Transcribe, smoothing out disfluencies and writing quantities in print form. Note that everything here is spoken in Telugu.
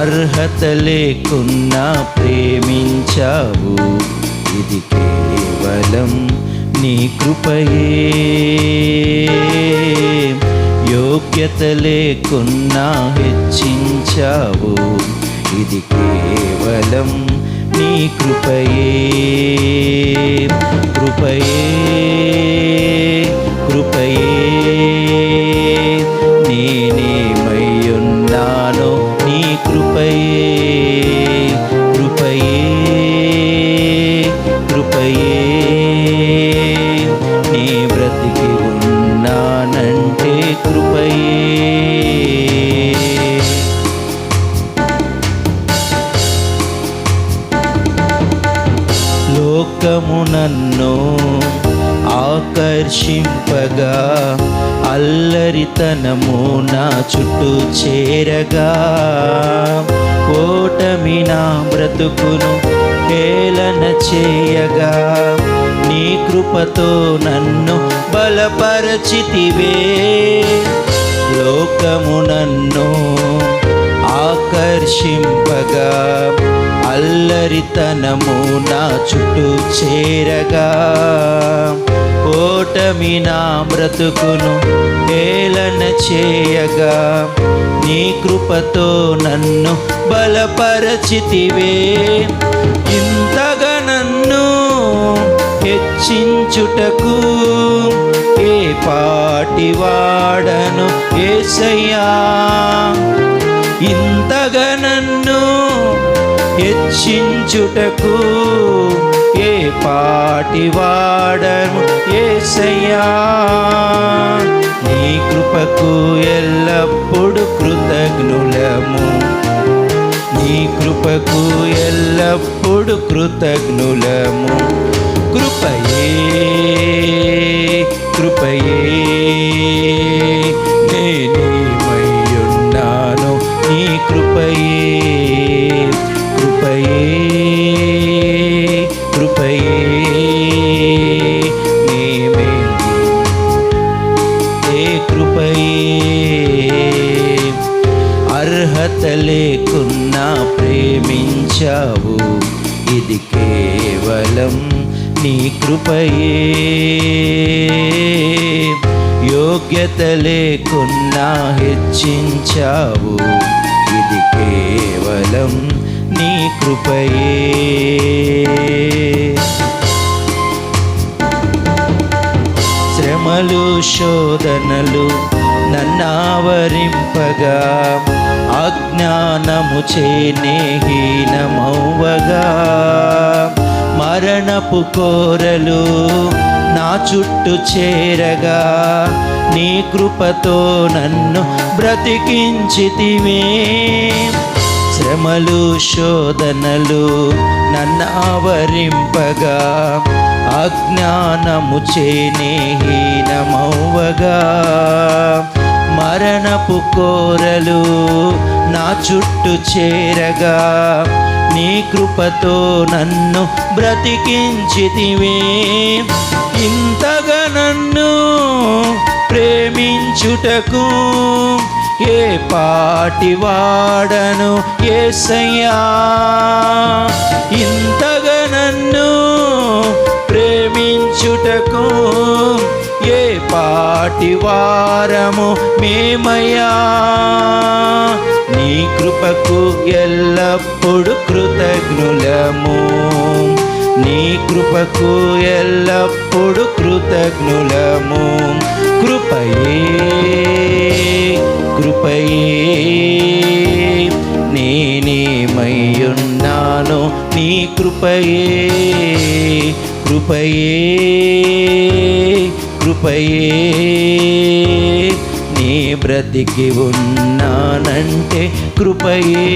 అర్హత లేకున్నా ప్రేమించావు, ఇది కేవలం నీ కృపయే. యోగ్యత లేకున్నా హెచ్చించావు, ఇది కేవలం నీ కృపయే. కృపయే కృపయే నేనేమయ్యున్నానో నీ కృపయే. కృపయే కృపయే నీ బ్రతికి ఉన్నానంటే కృపయే. లోకము నన్ను ఆకర్షింపగా, అల్లరితనము నా చుట్టూ చేరగా, ఓటమి నా బ్రతుకును హేళన చేయగా, నీ కృపతో నన్ను బలపరచితివే. లోకము నన్ను ఆకర్షింపగా, అల్లరితనము నా చుట్టూ చేరగా, ఓటమి నా బ్రతుకును హేళన చేయగా, నీ కృపతో నన్ను బలపరచితివే. ఇంతగా నన్ను హెచ్చించుటకు ఏ పాటి వాడను యేసయ్యా. ఇంతగా నన్ను హెచ్చించుటకు ఏ పాటి వాడను యేసయ్యా. నీ కృపకు ఎల్లప్పుడు కృతజ్ఞులము, నీ కృపకు ఎల్లప్పుడు కృతజ్ఞులము. కృపయే కృపయే నేనేమయ్యున్నానో నీ కృపయే. కృపయే కృపయే ఏ కృపయే. అర్హత లేకున్నా ప్రేమించావు, ఇది కేవలం నీ కృపయే. యోగ్యత లేకున్నా హెచ్చించావు, ఇది కేవలం నీ కృపయే. శ్రమలు శోధనలు నన్నావరింపగా, అజ్ఞానము చేనే హీనమవ్వగా, మరణపు కోరలు నా చుట్టూ చేరగా, నీ కృపతో నన్ను బ్రతికించితివే. శ్రమలు శోధనలు నన్ను ఆవరింపగా, అజ్ఞానము చేనే హీనమవ్వగా, మరణపు కోరలు నా చుట్టూ చేరగా, నీ కృపతో నన్ను బ్రతికించితివే. ఇంతగా నన్ను ప్రేమించుటకు ఏ పాటి వాడను యేసయ్యా. ఇంతగా నన్ను ప్రేమించుటకు ఏ పాటి వారము మేమయ్యా. నీ కృపకు ఎల్లప్పుడు కృతజ్ఞులము, నీ కృపకు ఎల్లప్పుడు కృతజ్ఞులము. కృపయే కృపయే నేనేమయ్యున్నానో నీ కృపయే. కృపయే కృపయే నీ బ్రతికి ఉన్నానంటే కృపయే.